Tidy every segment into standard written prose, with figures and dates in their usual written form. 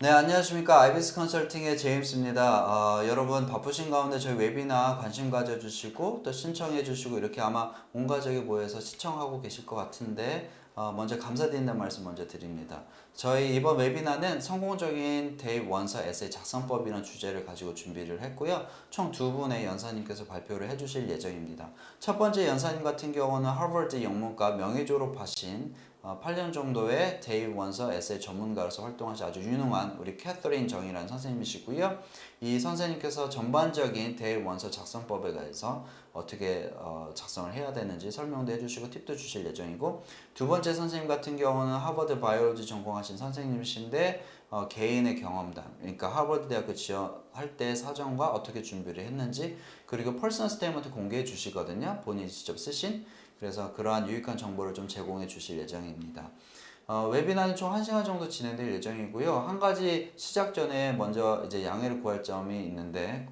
네, 안녕하십니까. 아이비스 컨설팅의 제임스입니다. 여러분 바쁘신 가운데 저희 웨비나 관심 가져주시고 또 신청해주시고 이렇게 아마 온 가족이 모여서 시청하고 계실 것 같은데 먼저 감사드린다는 말씀 먼저 드립니다. 저희 이번 웨비나는 성공적인 대입 원서 에세이 작성법이라는 주제를 가지고 준비를 했고요. 총 두 분의 연사님께서 발표를 해주실 예정입니다. 첫 번째 연사님 같은 경우는 하버드 영문과 명예 졸업하신 8년 정도의 대입 원서 에세이 전문가로서 활동하신 아주 유능한 우리 캐서린 정이라는 선생님이시고요. 이 선생님께서 전반적인 대입 원서 작성법에 대해서 어떻게 작성을 해야 되는지 설명도 해주시고 팁도 주실 예정이고, 두 번째 선생님 같은 경우는 하버드 바이올로지 전공하신 선생님이신데 개인의 경험담, 그러니까 하버드 대학교 지원할 때 사정과 어떻게 준비를 했는지, 그리고 퍼스널 스테이트먼트 공개해 주시거든요. 본인이 직접 쓰신. 그래서 그러한 유익한 정보를 좀 제공해 주실 예정입니다. 웨비나는 총 1시간 정도 진행될 예정이고요. 한 가지 시작 전에 먼저 이제 양해를 구할 점이 있는데,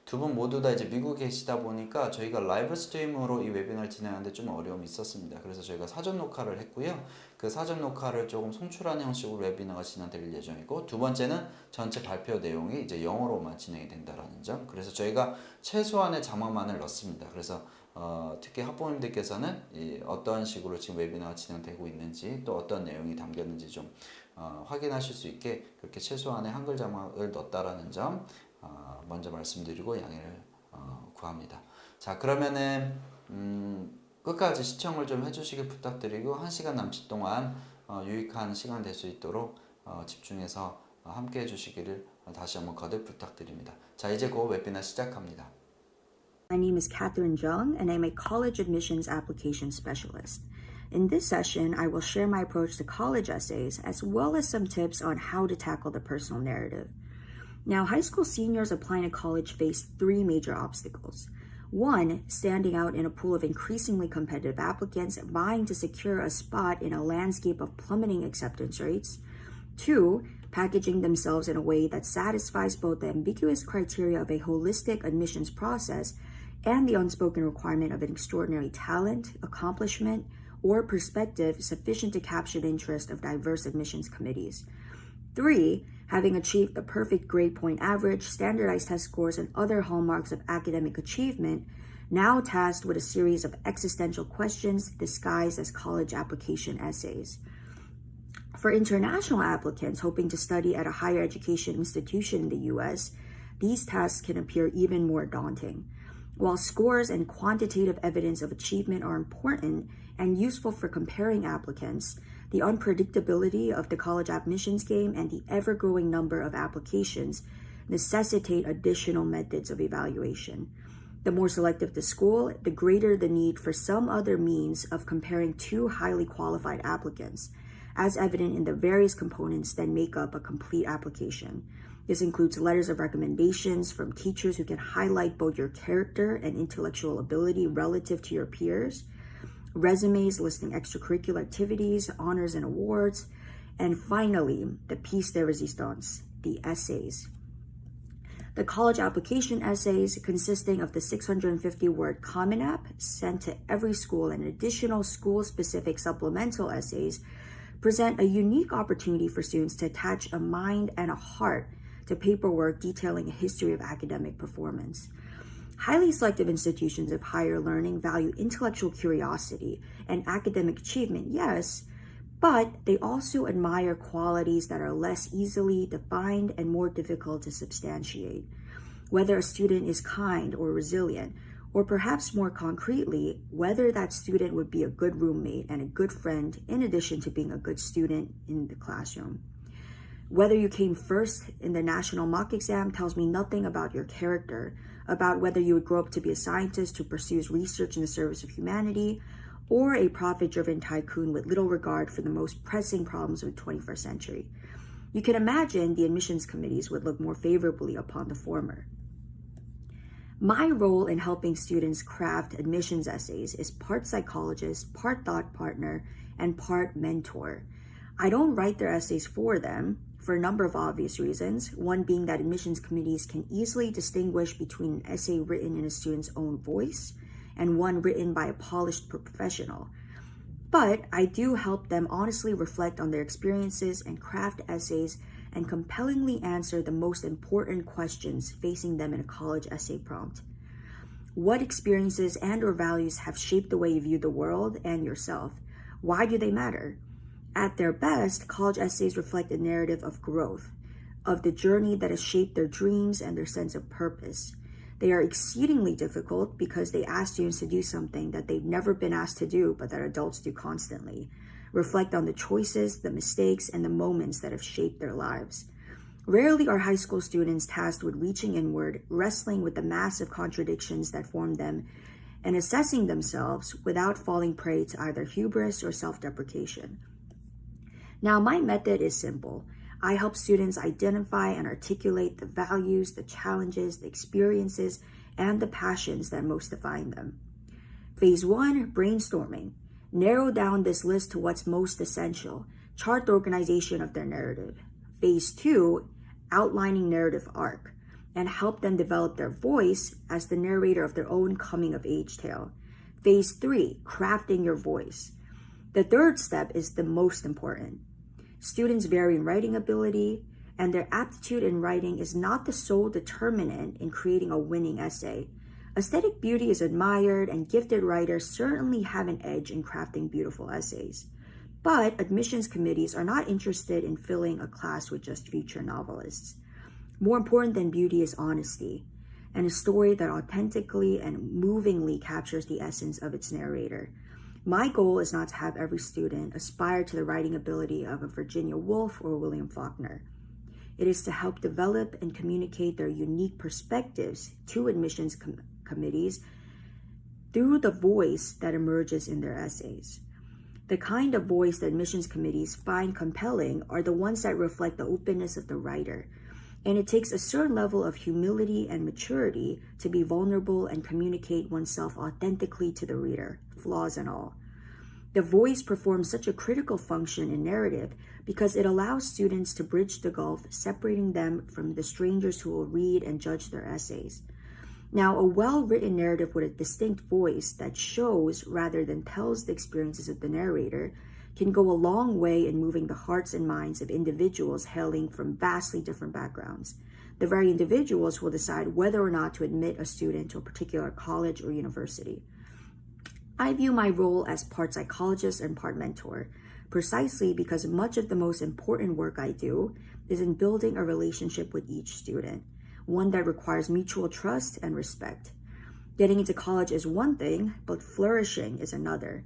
두 분 모두 다 이제 미국에 계시다 보니까 저희가 라이브 스트리밍으로 이 웨비나를 진행하는데 좀 어려움이 있었습니다. 그래서 저희가 사전 녹화를 했고요. 그 사전 녹화를 조금 송출하는 형식으로 웨비나가 진행될 예정이고, 두 번째는 전체 발표 내용이 이제 영어로만 진행이 된다라는 점. 그래서 저희가 최소한의 자막만을 넣습니다. 그래서 특히 학부모님들께서는 어떤 식으로 지금 웨비나가 진행되고 있는지 또 어떤 내용이 담겼는지 좀 확인하실 수 있게 그렇게 최소한의 한글 자막을 넣었다라는 점 먼저 말씀드리고 양해를 구합니다. 자, 그러면은 끝까지 시청을 좀 해주시길 부탁드리고 1시간 남짓 동안 유익한 시간 될 수 있도록 집중해서 함께 해주시기를 다시 한번 거듭 부탁드립니다. 자, 이제 곧 웨비나 시작합니다. My name is Catherine Jung, and I'm a college admissions application specialist. In this session, I will share my approach to college essays, as well as some tips on how to tackle the personal narrative. Now, high school seniors applying to college face three major obstacles. One, standing out in a pool of increasingly competitive applicants vying to secure a spot in a landscape of plummeting acceptance rates. Two, packaging themselves in a way that satisfies both the ambiguous criteria of a holistic admissions process and the unspoken requirement of an extraordinary talent, accomplishment, or perspective sufficient to capture the interest of diverse admissions committees. Three, having achieved the perfect grade point average, standardized test scores, and other hallmarks of academic achievement, now tasked with a series of existential questions disguised as college application essays. For international applicants hoping to study at a higher education institution in the US, these tasks can appear even more daunting. While scores and quantitative evidence of achievement are important and useful for comparing applicants, the unpredictability of the college admissions game and the ever-growing number of applications necessitate additional methods of evaluation. The more selective the school, the greater the need for some other means of comparing two highly qualified applicants, as evident in the various components that make up a complete application. This includes letters of recommendations from teachers who can highlight both your character and intellectual ability relative to your peers, resumes listing extracurricular activities, honors and awards, and finally, the piece de resistance, the essays. The college application essays, consisting of the 650-word Common App sent to every school and additional school-specific supplemental essays, present a unique opportunity for students to attach a mind and a heart to paperwork detailing a history of academic performance. Highly selective institutions of higher learning value intellectual curiosity and academic achievement, yes, but they also admire qualities that are less easily defined and more difficult to substantiate. Whether a student is kind or resilient, or perhaps more concretely, whether that student would be a good roommate and a good friend in addition to being a good student in the classroom. Whether you came first in the national mock exam tells me nothing about your character, about whether you would grow up to be a scientist who pursues research in the service of humanity, or a profit-driven tycoon with little regard for the most pressing problems of the 21st century. You can imagine the admissions committees would look more favorably upon the former. My role in helping students craft admissions essays is part psychologist, part thought partner, and part mentor. I don't write their essays for them for a number of obvious reasons, one being that admissions committees can easily distinguish between an essay written in a student's own voice and one written by a polished professional. But I do help them honestly reflect on their experiences and craft essays and compellingly answer the most important questions facing them in a college essay prompt. What experiences and or values have shaped the way you view the world and yourself? Why do they matter? At their best, college essays reflect a narrative of growth, of the journey that has shaped their dreams and their sense of purpose. They are exceedingly difficult because they ask students to do something that they've never been asked to do, but that adults do constantly. Reflect on the choices, the mistakes, and the moments that have shaped their lives. Rarely are high school students tasked with reaching inward, wrestling with the massive contradictions that form them, and assessing themselves without falling prey to either hubris or self-deprecation. Now, my method is simple. I help students identify and articulate the values, the challenges, the experiences, and the passions that most define them. Phase 1, brainstorming. Narrow down this list to what's most essential. Chart the organization of their narrative. Phase 2, outlining narrative arc, and help them develop their voice as the narrator of their own coming-of-age tale. Phase 3, crafting your voice. The third step is the most important. Students vary in writing ability, and their aptitude in writing is not the sole determinant in creating a winning essay. Aesthetic beauty is admired, and gifted writers certainly have an edge in crafting beautiful essays. But admissions committees are not interested in filling a class with just future novelists. More important than beauty is honesty, and a story that authentically and movingly captures the essence of its narrator. My goal is not to have every student aspire to the writing ability of a Virginia Woolf or William Faulkner. It is to help develop and communicate their unique perspectives to admissions committees through the voice that emerges in their essays. The kind of voice that admissions committees find compelling are the ones that reflect the openness of the writer. And it takes a certain level of humility and maturity to be vulnerable and communicate oneself authentically to the reader, flaws and all. The voice performs such a critical function in narrative because it allows students to bridge the gulf, separating them from the strangers who will read and judge their essays. Now, a well-written narrative with a distinct voice that shows rather than tells the experiences of the narrator can go a long way in moving the hearts and minds of individuals hailing from vastly different backgrounds. The very individuals will decide whether or not to admit a student to a particular college or university. I view my role as part psychologist and part mentor, precisely because much of the most important work I do is in building a relationship with each student, one that requires mutual trust and respect. Getting into college is one thing, but flourishing is another.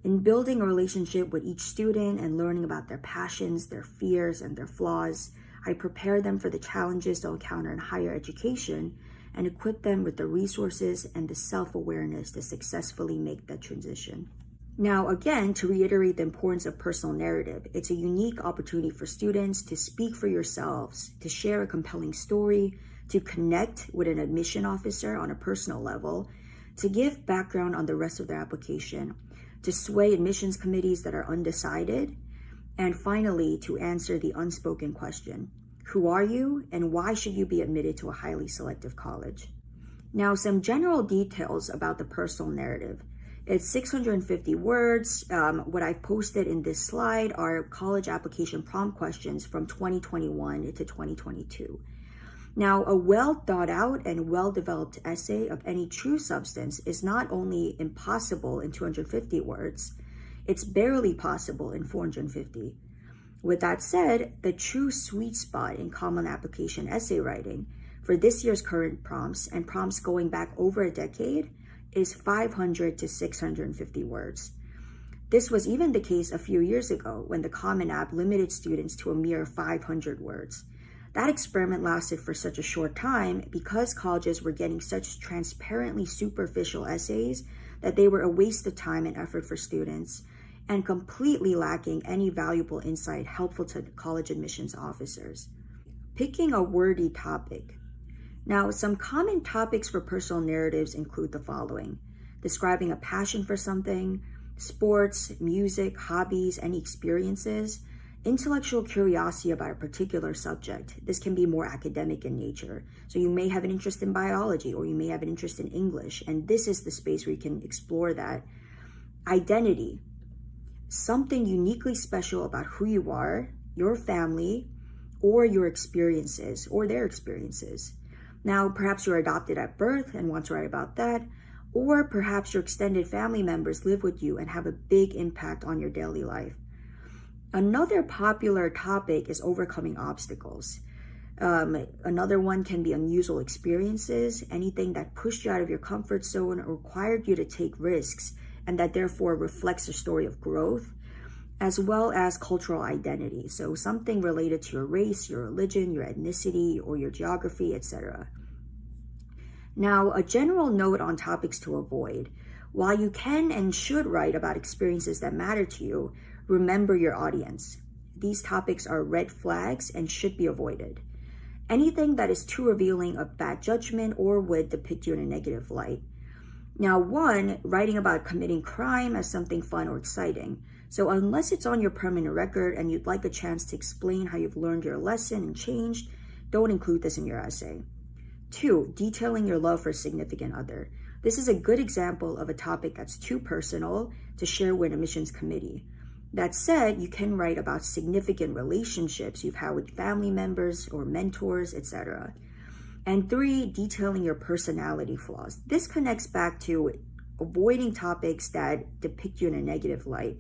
In building a relationship with each student and learning about their passions, their fears, and their flaws, I prepare them for the challenges they'll encounter in higher education and equip them with the resources and the self-awareness to successfully make that transition. Now, again, to reiterate the importance of personal narrative, it's a unique opportunity for students to speak for yourselves, to share a compelling story, to connect with an admission officer on a personal level, to give background on the rest of their application, to sway admissions committees that are undecided, and finally, to answer the unspoken question: who are you and why should you be admitted to a highly selective college? Now, some general details about the personal narrative. It's 650 words. What I've posted in this slide are college application prompt questions from 2021 to 2022. Now, a well thought out and well-developed essay of any true substance is not only impossible in 250 words, it's barely possible in 450. With that said, the true sweet spot in common application essay writing for this year's current prompts and prompts going back over a decade is 500 to 650 words. This was even the case a few years ago when the Common App limited students to a mere 500 words. That experiment lasted for such a short time because colleges were getting such transparently superficial essays that they were a waste of time and effort for students and completely lacking any valuable insight helpful to college admissions officers. Picking a wordy topic. Now, some common topics for personal narratives include the following: describing a passion for something, sports, music, hobbies, any experiences, intellectual curiosity about a particular subject. This can be more academic in nature. So you may have an interest in biology or you may have an interest in English, and this is the space where you can explore that. Identity, something uniquely special about who you are, your family, or your experiences, or their experiences. Now, perhaps you're adopted at birth and want to write about that, or perhaps your extended family members live with you and have a big impact on your daily life. Another popular topic is overcoming obstacles. Another one can be unusual experiences, anything that pushed you out of your comfort zone or required you to take risks, and that therefore reflects a story of growth, as well as cultural identity. So something related to your race, your religion, your ethnicity, or your geography, etc. Now, a general note on topics to avoid. While you can and should write about experiences that matter to you, remember your audience. These topics are red flags and should be avoided. Anything that is too revealing of bad judgment or would depict you in a negative light. Now, one, writing about committing crime as something fun or exciting. So unless it's on your permanent record and you'd like a chance to explain how you've learned your lesson and changed, don't include this in your essay. Two, detailing your love for a significant other. This is a good example of a topic that's too personal to share with an admissions committee. That said, you can write about significant relationships you've had with family members or mentors, etc. And three, detailing your personality flaws. This connects back to avoiding topics that depict you in a negative light.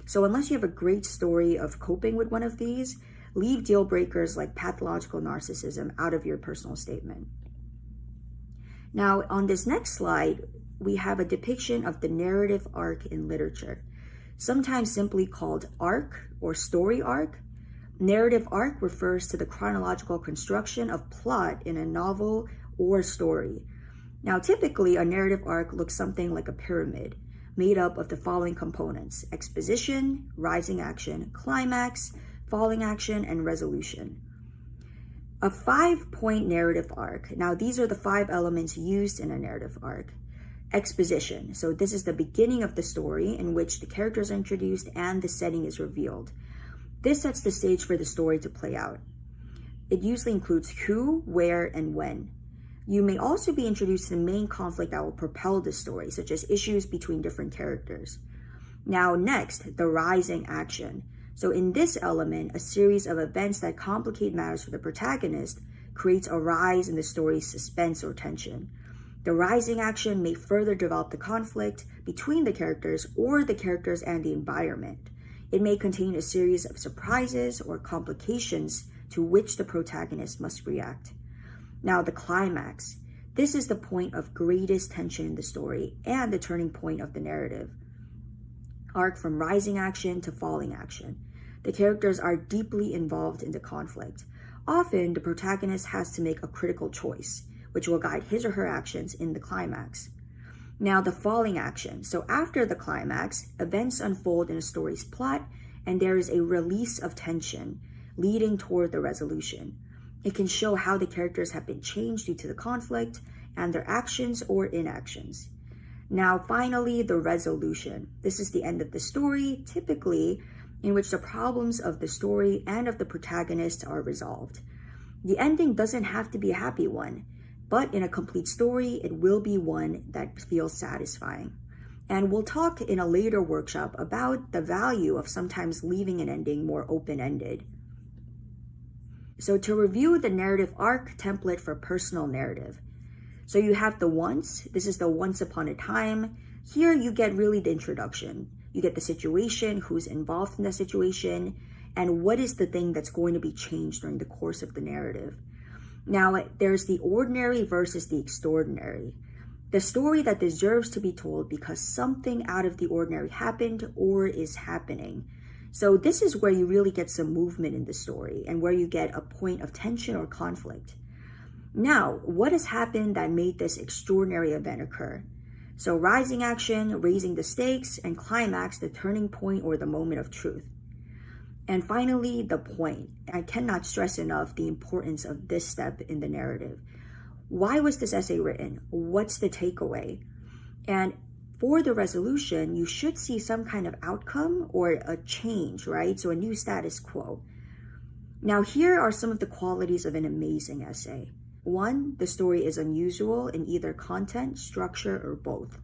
So unless you have a great story of coping with one of these, leave deal breakers like pathological narcissism out of your personal statement. Now, on this next slide, we have a depiction of the narrative arc in literature, sometimes simply called arc or story arc. Narrative arc refers to the chronological construction of plot in a novel or story. Now, typically, a narrative arc looks something like a pyramid made up of the following components: exposition, rising action, climax, falling action, and resolution. A 5-point narrative arc. Now, these are the 5 elements used in a narrative arc. Exposition. So this is the beginning of the story in which the characters are introduced and the setting is revealed. This sets the stage for the story to play out. It usually includes who, where, and when. You may also be introduced to the main conflict that will propel the story, such as issues between different characters. Now, next, the rising action. So in this element, a series of events that complicate matters for the protagonist creates a rise in the story's suspense or tension. The rising action may further develop the conflict between the characters or the characters and the environment. It may contain a series of surprises or complications to which the protagonist must react. Now, the climax. This is the point of greatest tension in the story and the turning point of the narrative arc from rising action to falling action. The characters are deeply involved in the conflict. Often, the protagonist has to make a critical choice, which will guide his or her actions in the climax. Now, the falling action. So after the climax, events unfold in a story's plot, and there is a release of tension leading toward the resolution. It can show how the characters have been changed due to the conflict and their actions or inactions. Now, finally, the resolution. This is the end of the story, typically in which the problems of the story and of the protagonist are resolved. The ending doesn't have to be a happy one, but in a complete story, it will be one that feels satisfying. And we'll talk in a later workshop about the value of sometimes leaving an ending more open-ended. So to review the narrative arc template for personal narrative. So you have the once. This is the once upon a time. Here you get really the introduction. You get the situation, who's involved in the situation, and what is the thing that's going to be changed during the course of the narrative. Now, there's the ordinary versus the extraordinary. The story that deserves to be told because something out of the ordinary happened or is happening. So this is where you really get some movement in the story and where you get a point of tension or conflict. Now, what has happened that made this extraordinary event occur? So rising action, raising the stakes, and climax, the turning point or the moment of truth. And finally, the point. I cannot stress enough the importance of this step in the narrative. Why was this essay written? What's the takeaway? And for the resolution, you should see some kind of outcome or a change, right? So a new status quo. Now, here are some of the qualities of an amazing essay. 1, the story is unusual in either content, structure, or both.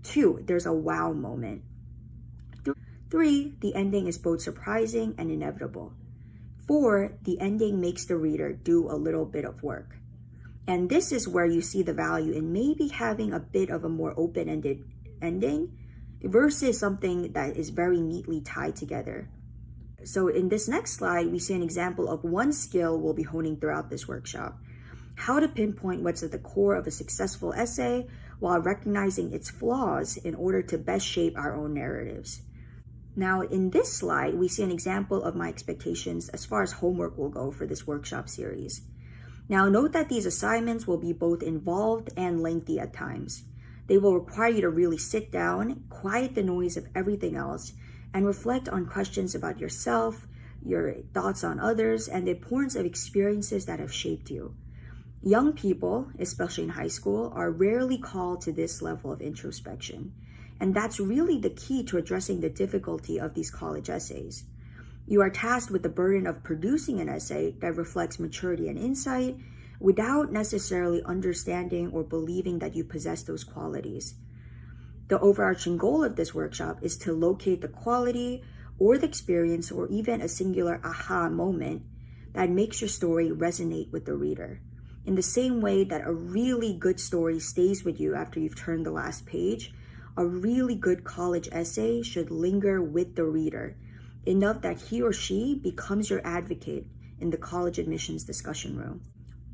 2, there's a wow moment. 3, the ending is both surprising and inevitable. 4, the ending makes the reader do a little bit of work. And this is where you see the value in maybe having a bit of a more open-ended ending versus something that is very neatly tied together. So in this next slide, we see an example of one skill we'll be honing throughout this workshop: how to pinpoint what's at the core of a successful essay while recognizing its flaws in order to best shape our own narratives. Now, in this slide, we see an example of my expectations as far as homework will go for this workshop series. Now, note that these assignments will be both involved and lengthy at times. They will require you to really sit down, quiet the noise of everything else, and reflect on questions about yourself, your thoughts on others, and the importance of experiences that have shaped you. Young people, especially in high school, are rarely called to this level of introspection. And that's really the key to addressing the difficulty of these college essays. You are tasked with the burden of producing an essay that reflects maturity and insight without necessarily understanding or believing that you possess those qualities. The overarching goal of this workshop is to locate the quality or the experience or even a singular aha moment that makes your story resonate with the reader. In the same way that a really good story stays with you after you've turned the last page, a really good college essay should linger with the reader, enough that he or she becomes your advocate in the college admissions discussion room.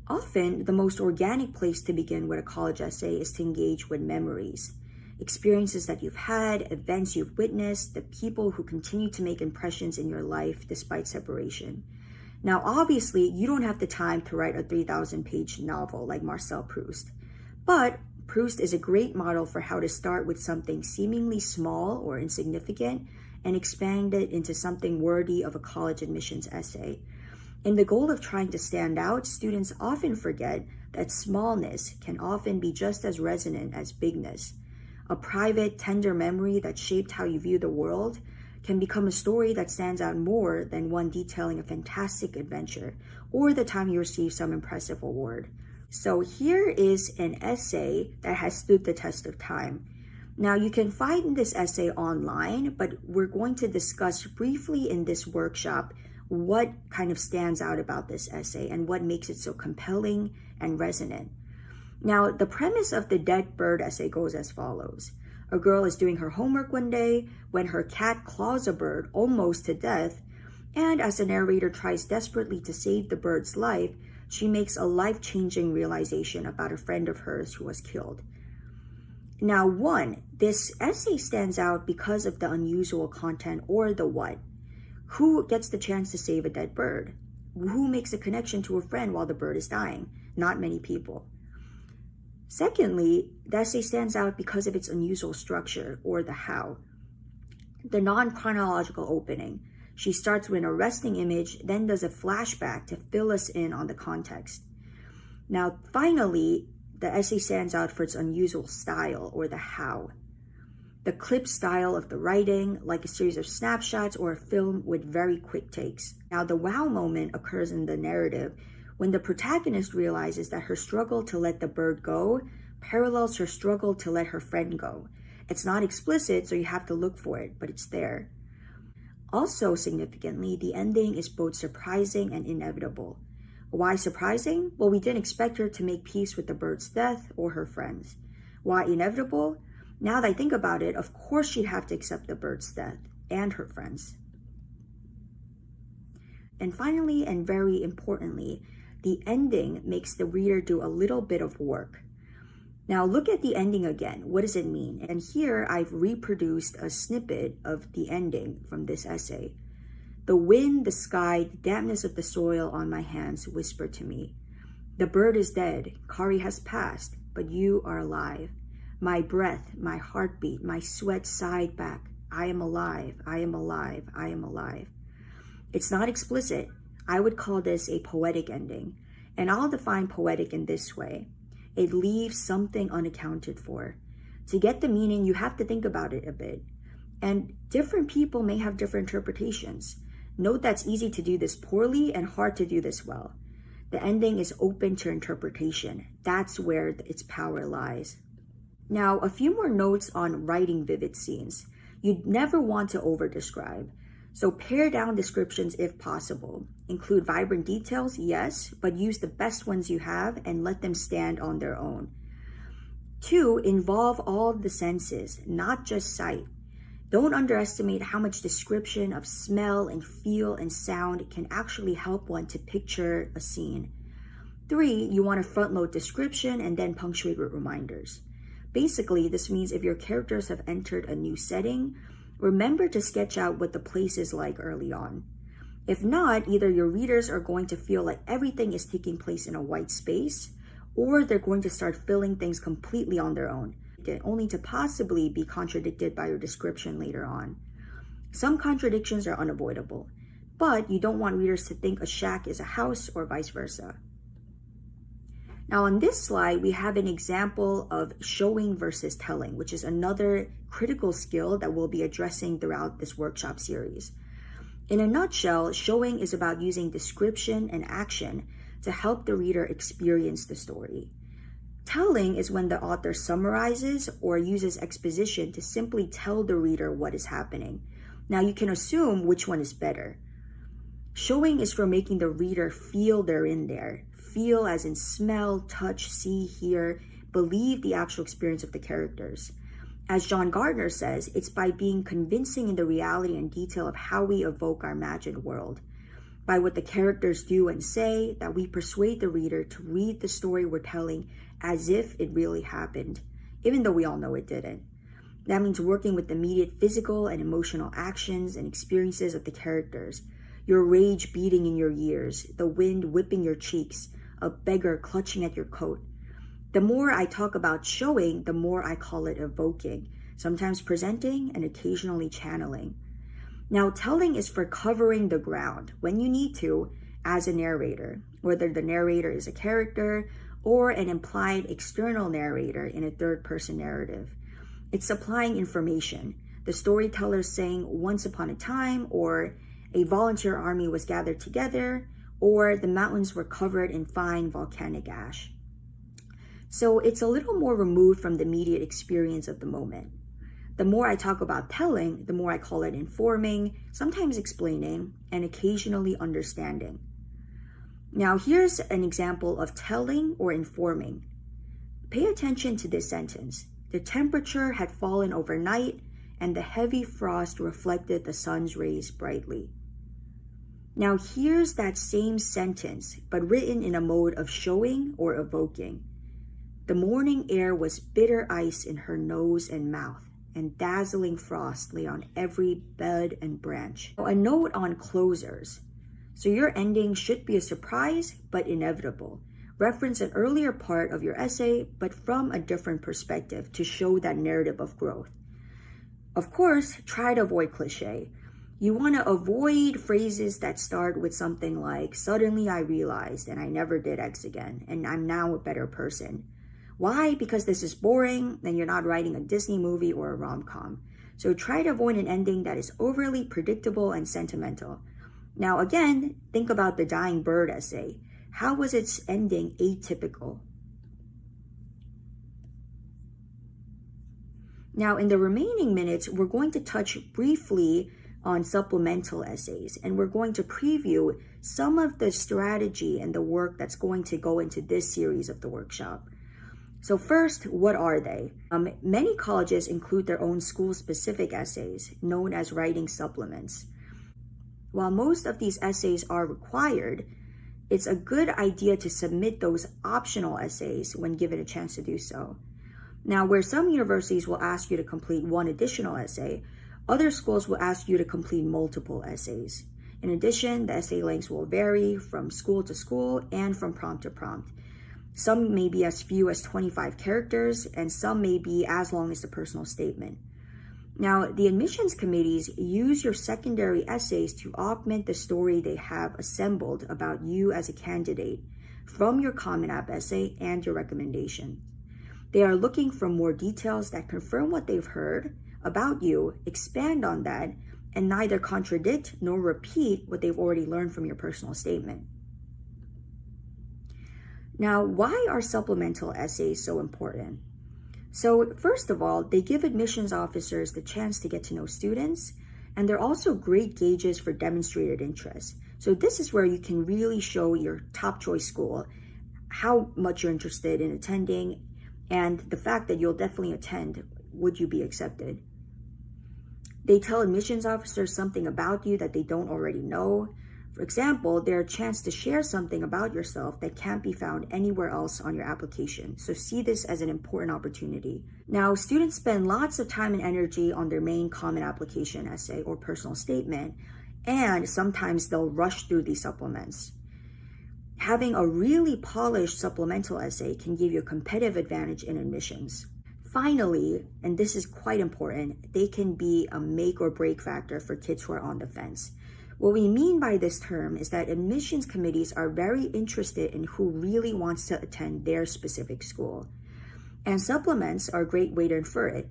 Often, the most organic place to begin with a college essay is to engage with memories, experiences that you've had, events you've witnessed, the people who continue to make impressions in your life despite separation. Now, obviously, you don't have the time to write a 3,000-page novel like Marcel Proust, but Proust is a great model for how to start with something seemingly small or insignificant and expand it into something worthy of a college admissions essay. In the goal of trying to stand out, students often forget that smallness can often be just as resonant as bigness. A private, tender memory that shaped how you view the world can become a story that stands out more than one detailing a fantastic adventure or the time you received some impressive award. So here is an essay that has stood the test of time. Now, you can find this essay online, but we're going to discuss briefly in this workshop what kind of stands out about this essay and what makes it so compelling and resonant. Now, the premise of the Dead Bird essay goes as follows. A girl is doing her homework one day when her cat claws a bird almost to death, and as the narrator tries desperately to save the bird's life, she makes a life-changing realization about a friend of hers who was killed. Now, this essay stands out because of the unusual content or the what. Who gets the chance to save a dead bird? Who makes a connection to a friend while the bird is dying? Not many people. Secondly, the essay stands out because of its unusual structure, or the how. The non-chronological opening. She starts with an arresting image, then does a flashback to fill us in on the context. Now, finally, the essay stands out for its unusual style, or the how. The clip style of the writing, like a series of snapshots or a film with very quick takes. Now, the wow moment occurs in the narrative when the protagonist realizes that her struggle to let the bird go parallels her struggle to let her friend go. It's not explicit, so you have to look for it, but it's there. Also significantly, the ending is both surprising and inevitable. Why surprising? Well, we didn't expect her to make peace with the bird's death or her friends. Why inevitable? Now that I think about it, of course she'd have to accept the bird's death and her friends. And finally, and very importantly, the ending makes the reader do a little bit of work. Now look at the ending again. What does it mean? And here I've reproduced a snippet of the ending from this essay. The wind, the sky, the dampness of the soil on my hands whisper to me. The bird is dead, Kari has passed, but you are alive. My breath, my heartbeat, my sweat sighed back. I am alive, I am alive, I am alive. It's not explicit. I would call this a poetic ending. And I'll define poetic in this way. It leaves something unaccounted for. To get the meaning, you have to think about it a bit. And different people may have different interpretations. Note that's easy to do this poorly and hard to do this well. The ending is open to interpretation. That's where its power lies. Now, a few more notes on writing vivid scenes. You'd never want to over-describe. So pare down descriptions if possible. Include vibrant details, yes, but use the best ones you have and let them stand on their own. 2, involve all the senses, not just sight. Don't underestimate how much description of smell and feel and sound can actually help one to picture a scene. 3, you want to front load description and then punctuate with reminders. Basically, this means if your characters have entered a new setting, remember to sketch out what the place is like early on. If not, either your readers are going to feel like everything is taking place in a white space, or they're going to start filling things completely on their own, only to possibly be contradicted by your description later on. Some contradictions are unavoidable, but you don't want readers to think a shack is a house or vice versa. Now on this slide, we have an example of showing versus telling, which is another critical skill that we'll be addressing throughout this workshop series. In a nutshell, showing is about using description and action to help the reader experience the story. Telling is when the author summarizes or uses exposition to simply tell the reader what is happening. Now you can assume which one is better. Showing is for making the reader feel they're in there. Feel as in smell, touch, see, hear, believe the actual experience of the characters. As John Gardner says, it's by being convincing in the reality and detail of how we evoke our imagined world. By what the characters do and say, that we persuade the reader to read the story we're telling as if it really happened, even though we all know it didn't. That means working with the immediate physical and emotional actions and experiences of the characters. Your rage beating in your ears, the wind whipping your cheeks, a beggar clutching at your coat. The more I talk about showing, the more I call it evoking, sometimes presenting and occasionally channeling. Now, telling is for covering the ground when you need to as a narrator, whether the narrator is a character or an implied external narrator in a third-person narrative. It's supplying information. The storyteller saying once upon a time, or a volunteer army was gathered together, or the mountains were covered in fine volcanic ash. So it's a little more removed from the immediate experience of the moment. The more I talk about telling, the more I call it informing, sometimes explaining, and occasionally understanding. Now here's an example of telling or informing. Pay attention to this sentence. The temperature had fallen overnight, and the heavy frost reflected the sun's rays brightly. Now here's that same sentence, but written in a mode of showing or evoking. The morning air was bitter ice in her nose and mouth, and dazzling frost lay on every bud and branch. A note on closers. So your ending should be a surprise, but inevitable. Reference an earlier part of your essay, but from a different perspective to show that narrative of growth. Of course, try to avoid cliche. You want to avoid phrases that start with something like, suddenly I realized and I never did X again, and I'm now a better person. Why? Because this is boring and you're not writing a Disney movie or a rom-com. So try to avoid an ending that is overly predictable and sentimental. Now again, think about the dying bird essay. How was its ending atypical? Now in the remaining minutes, we're going to touch briefly on supplemental essays, and we're going to preview some of the strategy and the work that's going to go into this series of the workshop. So first, what are they? Many colleges include their own school-specific essays, known as writing supplements. While most of these essays are required, it's a good idea to submit those optional essays when given a chance to do so. Now, where some universities will ask you to complete one additional essay, other schools will ask you to complete multiple essays. In addition, the essay lengths will vary from school to school and from prompt to prompt. Some may be as few as 25 characters, and some may be as long as the personal statement. Now, the admissions committees use your secondary essays to augment the story they have assembled about you as a candidate from your Common App essay and your recommendation. They are looking for more details that confirm what they've heard about you, expand on that, and neither contradict nor repeat what they've already learned from your personal statement. Now, why are supplemental essays so important? So first of all, they give admissions officers the chance to get to know students, and they're also great gauges for demonstrated interest. So this is where you can really show your top choice school how much you're interested in attending, and the fact that you'll definitely attend, would you be accepted. They tell admissions officers something about you that they don't already know. For example, they're a chance to share something about yourself that can't be found anywhere else on your application. So see this as an important opportunity. Now, students spend lots of time and energy on their main common application essay or personal statement, and sometimes they'll rush through these supplements. Having a really polished supplemental essay can give you a competitive advantage in admissions. Finally, and this is quite important, they can be a make or break factor for kids who are on the fence. What we mean by this term is that admissions committees are very interested in who really wants to attend their specific school. And supplements are a great way to infer it.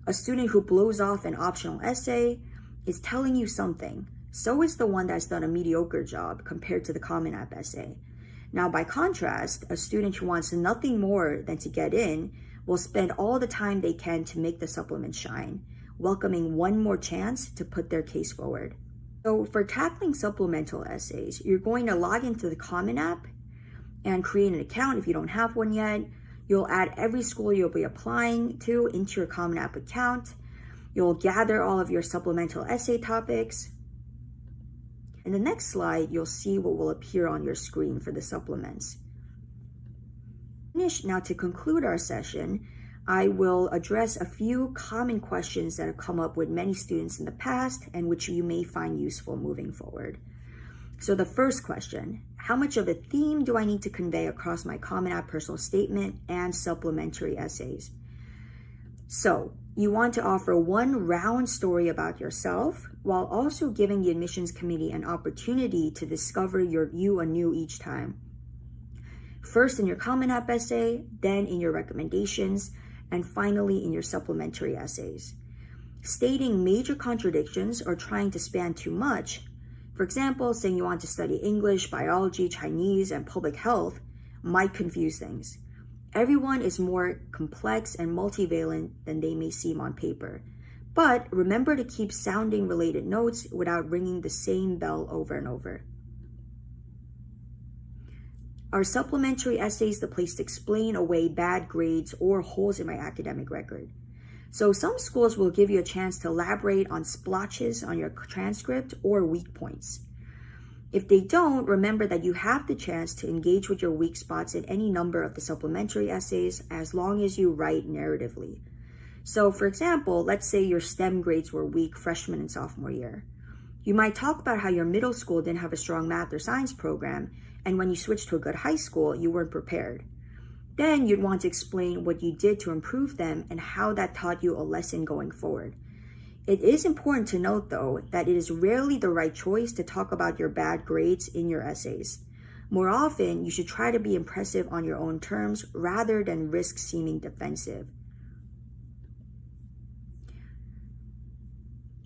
A student who blows off an optional essay is telling you something. So is the one that's done a mediocre job compared to the Common App essay. Now, by contrast, a student who wants nothing more than to get in will spend all the time they can to make the supplement shine, welcoming one more chance to put their case forward. So for tackling supplemental essays, you're going to log into the Common App and create an account if you don't have one yet. You'll add every school you'll be applying to into your Common App account. You'll gather all of your supplemental essay topics. In the next slide, you'll see what will appear on your screen for the supplements. Now, to conclude our session, I will address a few common questions that have come up with many students in the past and which you may find useful moving forward. So the first question, how much of a theme do I need to convey across my Common App personal statement and supplementary essays? So you want to offer one round story about yourself while also giving the admissions committee an opportunity to discover you anew each time. First in your Common App essay, then in your recommendations, and finally in your supplementary essays. Stating major contradictions or trying to span too much, for example, saying you want to study English, biology, Chinese, and public health, might confuse things. Everyone is more complex and multivalent than they may seem on paper. But remember to keep sounding related notes without ringing the same bell over and over. Are supplementary essays the place to explain away bad grades or holes in my academic record? So some schools will give you a chance to elaborate on splotches on your transcript or weak points. If they don't, remember that you have the chance to engage with your weak spots in any number of the supplementary essays as long as you write narratively. So for example, let's say your STEM grades were weak freshman and sophomore year. You might talk about how your middle school didn't have a strong math or science program, and when you switched to a good high school, you weren't prepared. Then you'd want to explain what you did to improve them and how that taught you a lesson going forward. It is important to note, though, that it is rarely the right choice to talk about your bad grades in your essays. More often, you should try to be impressive on your own terms rather than risk seeming defensive.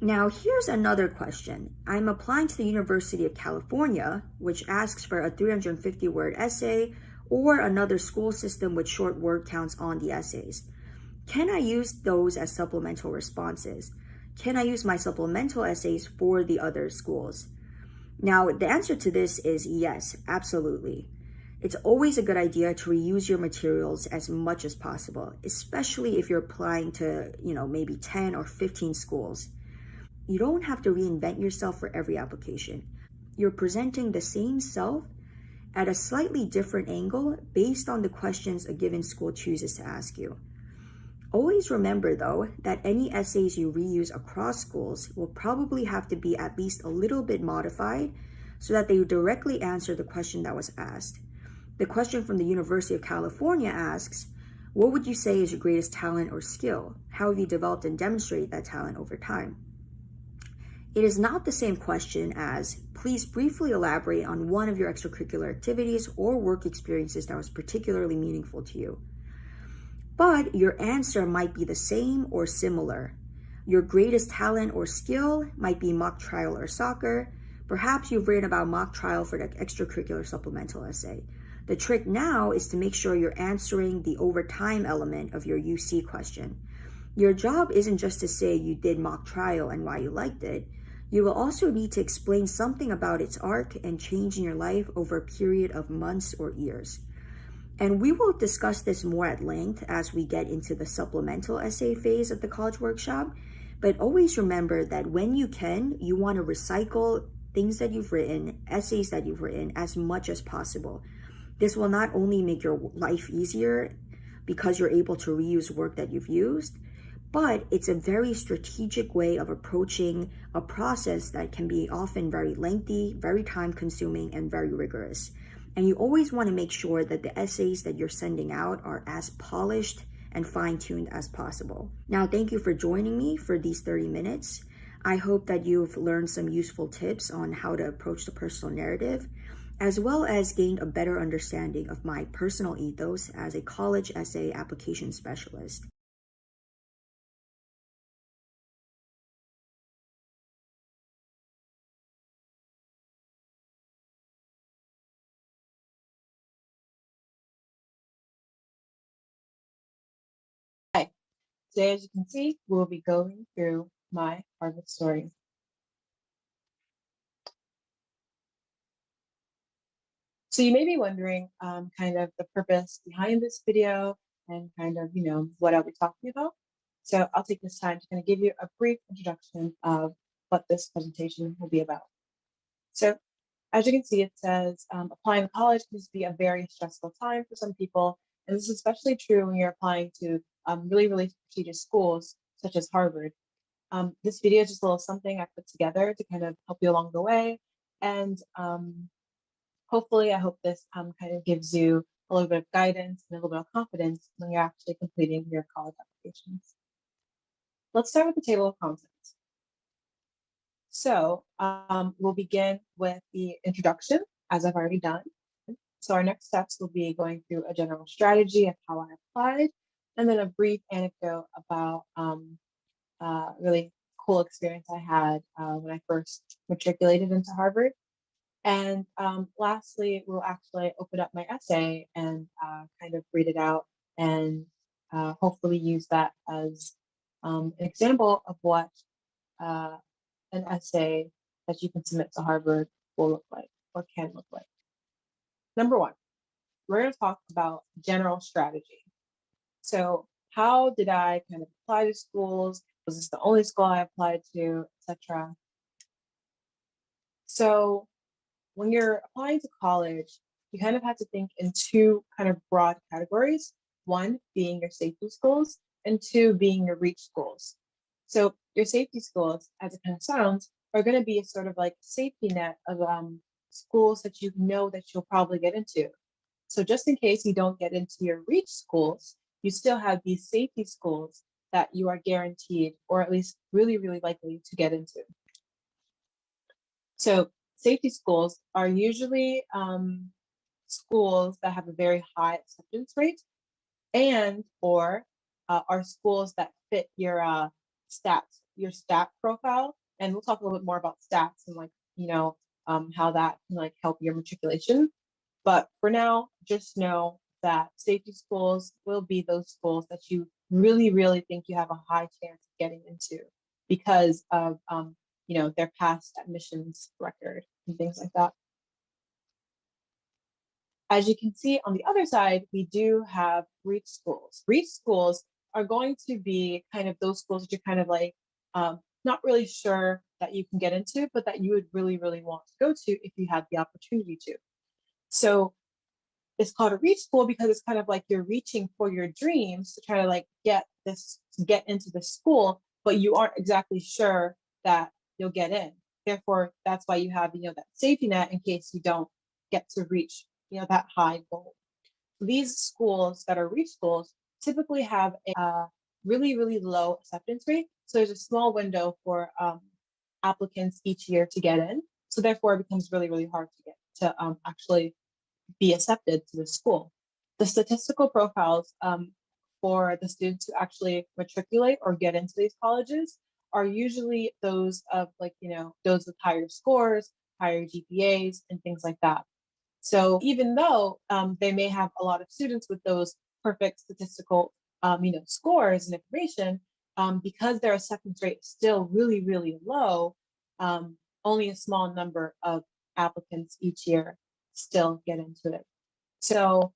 Now, here's another question. I'm applying to the University of California, which asks for a 350-word essay, or another school system with short word counts on the essays. Can I use those as supplemental responses? Can I use my supplemental essays for the other schools? Now, the answer to this is yes, absolutely. It's always a good idea to reuse your materials as much as possible, especially if you're applying to, maybe 10 or 15 schools. You don't have to reinvent yourself for every application. You're presenting the same self at a slightly different angle based on the questions a given school chooses to ask you. Always remember, though, that any essays you reuse across schools will probably have to be at least a little bit modified so that they directly answer the question that was asked. The question from the University of California asks, what would you say is your greatest talent or skill? How have you developed and demonstrated that talent over time? It is not the same question as, please briefly elaborate on one of your extracurricular activities or work experiences that was particularly meaningful to you. But your answer might be the same or similar. Your greatest talent or skill might be mock trial or soccer. Perhaps you've written about mock trial for the extracurricular supplemental essay. The trick now is to make sure you're answering the over time element of your UC question. Your job isn't just to say you did mock trial and why you liked it. You will also need to explain something about its arc and change in your life over a period of months or years. And we will discuss this more at length as we get into the supplemental essay phase of the college workshop. But always remember that when you can, you want to recycle things that you've written, essays that you've written, as much as possible. This will not only make your life easier because you're able to reuse work that you've used, but it's a very strategic way of approaching a process that can be often very lengthy, very time-consuming, and very rigorous. And you always want to make sure that the essays that you're sending out are as polished and fine-tuned as possible. Now, thank you for joining me for these 30 minutes. I hope that you've learned some useful tips on how to approach the personal narrative, as well as gained a better understanding of my personal ethos as a college essay application specialist. Hi, today as you can see, we'll be going through my Harvard story. So you may be wondering kind of the purpose behind this video and kind of, what I'll be talking about. So I'll take this time to kind of give you a brief introduction of what this presentation will be about. So as you can see, it says applying to college can be a very stressful time for some people. And this is especially true when you're applying to really, really prestigious schools such as Harvard. This video is just a little something I put together to kind of help you along the way. And hopefully, I hope this kind of gives you a little bit of guidance and a little bit of confidence when you're actually completing your college applications. Let's start with the table of contents. So we'll begin with the introduction, as I've already done. So our next steps will be going through a general strategy of how I applied, and then a brief anecdote about really cool experience I had when I first matriculated into Harvard. And lastly, we'll actually open up my essay and kind of read it out and hopefully use that as an example of what an essay that you can submit to Harvard will look like or can look like. Number one, we're going to talk about general strategy. So how did I kind of apply to schools? Was this the only school I applied to, etc.? So when you're applying to college, you kind of have to think in two kind of broad categories. One being your safety schools, and two being your reach schools. So your safety schools, as it kind of sounds, are going to be a sort of like safety net of schools that you know that you'll probably get into. So just in case you don't get into your reach schools, you still have these safety schools that you are guaranteed, or at least really, really likely to get into. So safety schools are usually schools that have a very high acceptance rate, and or are schools that fit your stats, your stat profile. And we'll talk a little bit more about stats and how that can like help your matriculation. But for now, just know that safety schools will be those schools that you really, really think you have a high chance of getting into because of their past admissions record and things like that. As you can see on the other side, we do have reach schools. Reach schools are going to be kind of those schools that you're kind of like not really sure that you can get into, but that you would really, really want to go to if you had the opportunity to. So it's called a reach school because it's kind of like you're reaching for your dreams to try to like get into the school, but you aren't exactly sure that you'll get in. Therefore, that's why you have that safety net in case you don't get to reach that high goal. These schools that are reach schools typically have a really, really low acceptance rate. So there's a small window for applicants each year to get in. So therefore, it becomes really, really hard to get to actually be accepted to the school. The statistical profiles for the students who actually matriculate or get into these colleges are usually those of those with higher scores, higher GPAs, and things like that. So even though they may have a lot of students with those perfect statistical scores and information, because their acceptance rate is still really, really low, only a small number of applicants each year still get into it. So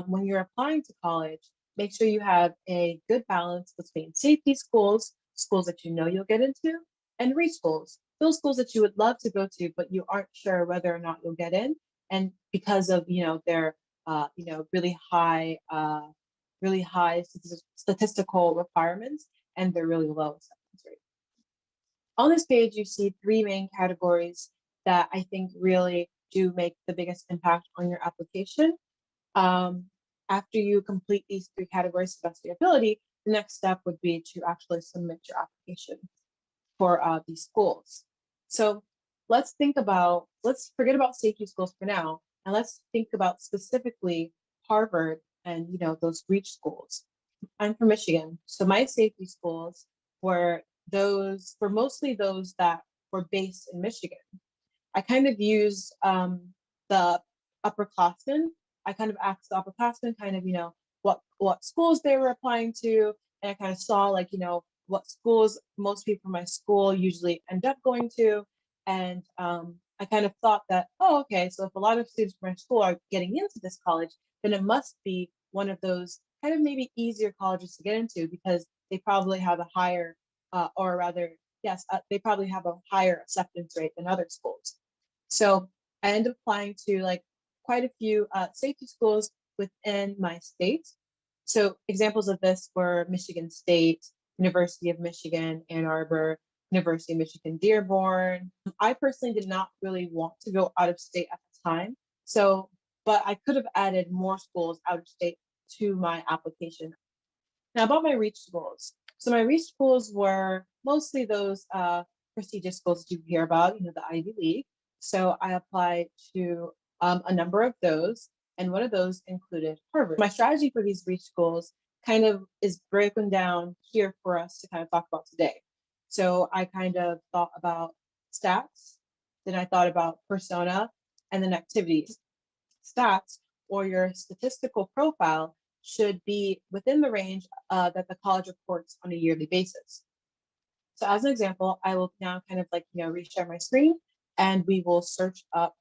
when you're applying to college, make sure you have a good balance between safety schools, schools that you know you'll get into, and reach schools, those schools that you would love to go to, but you aren't sure whether or not you'll get in. And because of their really high statistical requirements and their really low acceptance rate. On this page, you see three main categories that I think really do make the biggest impact on your application. After you complete these three categories to the best of your ability, the next step would be to actually submit your application for these schools. So let's forget about safety schools for now, and let's think about specifically Harvard and those reach schools. I'm from Michigan, so my safety schools were mostly those that were based in Michigan. I kind of used the upperclassmen. I kind of asked the upperclassmen kind of, what schools they were applying to. And I kind of saw what schools most people from my school usually end up going to. And I kind of thought that, oh, okay, so if a lot of students from my school are getting into this college, then it must be one of those kind of maybe easier colleges to get into because they probably have a higher, they probably have a higher acceptance rate than other schools. So I ended up applying to quite a few safety schools within my state. So examples of this were Michigan State, University of Michigan, Ann Arbor, University of Michigan, Dearborn. I personally did not really want to go out of state at the time. But I could have added more schools out of state to my application. Now about my reach schools. So my reach schools were mostly those prestigious schools that you hear about, the Ivy League. So I applied to a number of those, and one of those included Harvard. My strategy for these reach schools kind of is broken down here for us to kind of talk about today. So I kind of thought about stats, then I thought about persona, and then activities. Stats, or your statistical profile, should be within the range that the college reports on a yearly basis. So as an example, I will now kind of reshare my screen, and we will search up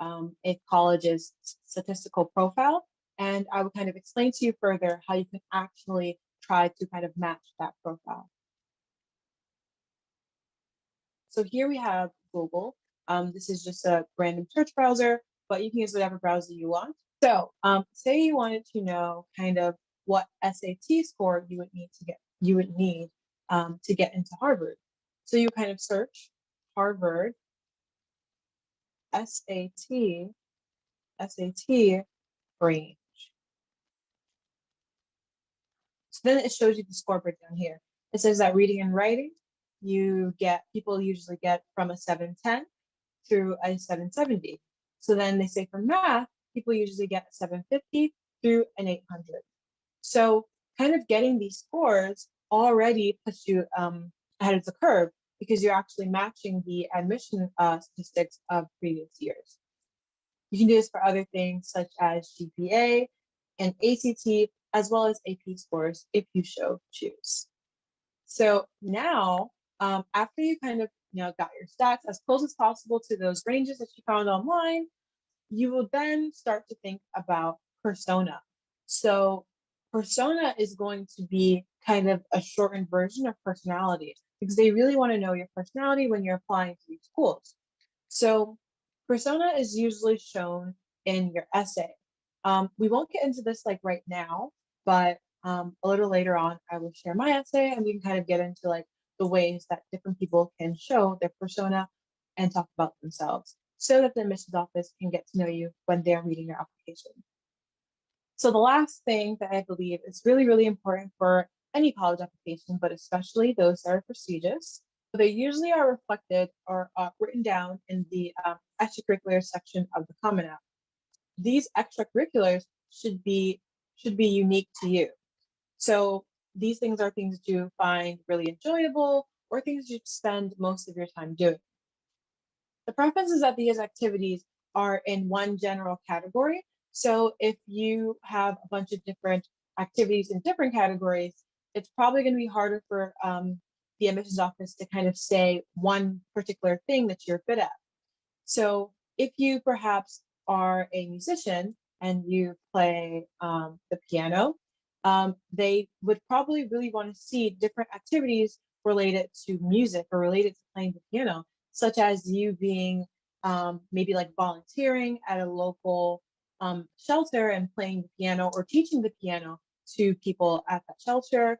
a college's statistical profile, and I will kind of explain to you further how you can actually try to kind of match that profile. So here we have Google. This is just a random search browser, but you can use whatever browser you want. So say you wanted to know kind of what SAT score you would need to get into Harvard. So you kind of search Harvard SAT range. So then it shows you the score breakdown here. It says that reading and writing, people usually get from a 710 through a 770. So then they say for math, people usually get a 750 through an 800. So kind of getting these scores already puts you ahead of the curve because you're actually matching the admission statistics of previous years. You can do this for other things such as GPA and ACT, as well as AP scores if you choose. So now, after you kind of got your stats as close as possible to those ranges that you found online, you will then start to think about persona. So persona is going to be kind of a shortened version of personality because they really want to know your personality when you're applying to these schools. So persona is usually shown in your essay. We won't get into this right now, but a little later on, I will share my essay and we can kind of get into the ways that different people can show their persona and talk about themselves so that the admissions office can get to know you when they're reading your application. So the last thing that I believe is really, really important for any college application, but especially those that are prestigious, they usually are reflected or written down in the extracurricular section of the Common App. These extracurriculars should be unique to you. So these things are things that you find really enjoyable or things you spend most of your time doing. The preference is that these activities are in one general category. So if you have a bunch of different activities in different categories, it's probably going to be harder for the admissions office to kind of say one particular thing that you're good at. So if you perhaps are a musician and you play the piano, they would probably really want to see different activities related to music or related to playing the piano, such as you being maybe like volunteering at a local shelter and playing the piano or teaching the piano to people at that shelter.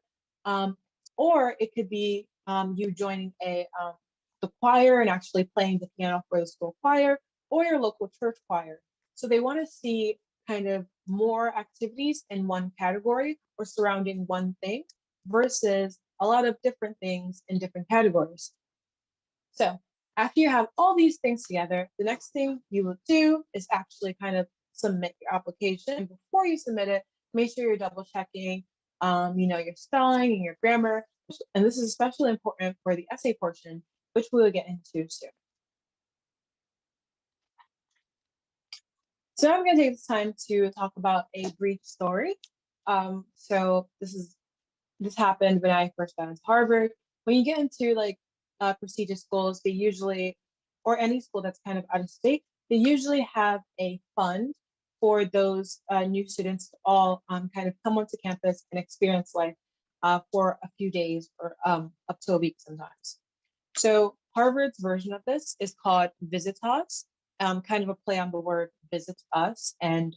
Or it could be you joining the choir and actually playing the piano for the school choir or your local church choir. So they want to see kind of more activities in one category or surrounding one thing versus a lot of different things in different categories. So after you have all these things together, the next thing you will do is actually kind of submit your application. Before you submit it, make sure you're double checking, your spelling and your grammar. And this is especially important for the essay portion, which we will get into soon. So I'm going to take this time to talk about a brief story. So this happened when I first got into Harvard. When you get into like prestigious schools, they usually, or any school that's kind of out of state, they usually have a fund for those new students to all kind of come onto campus and experience life for a few days or up to a week sometimes. So Harvard's version of this is called Visitas, kind of a play on the word visit us, and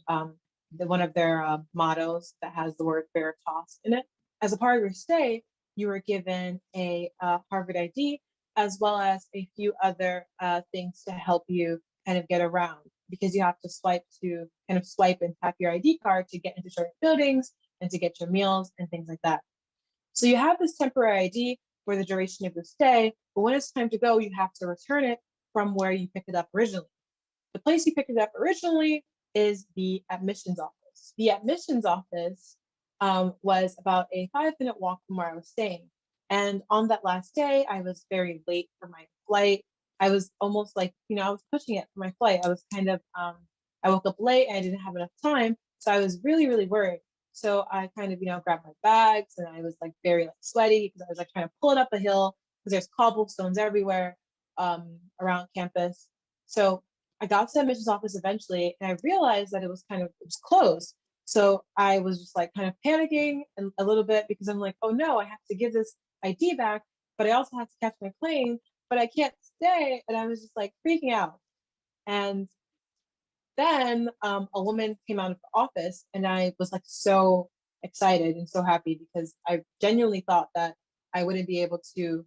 one of their mottos that has the word veritas in it. As a part of your stay, you were given a Harvard ID, as well as a few other things to help you kind of get around, because you have to swipe and tap your ID card to get into certain buildings and to get your meals and things like that. So you have this temporary ID for the duration of your stay, but when it's time to go, you have to return it from where you picked it up originally. The place you picked it up originally is the admissions office. The admissions office was about a 5-minute walk from where I was staying. And on that last day, I was very late for my flight. I was almost like, I was pushing it for my flight. I was kind of, I woke up late and I didn't have enough time. So I was really, really worried. So I kind of, grabbed my bags and I was like very sweaty because I was like trying to pull it up a hill because there's cobblestones everywhere around campus. So I got to the admissions office eventually and I realized that it was closed. So I was just like kind of panicking a little bit because I'm like, oh no, I have to give this ID back, but I also have to catch my plane, but I can't stay. And I was just like freaking out. And then a woman came out of the office and I was like so excited and so happy because I genuinely thought that I wouldn't be able to,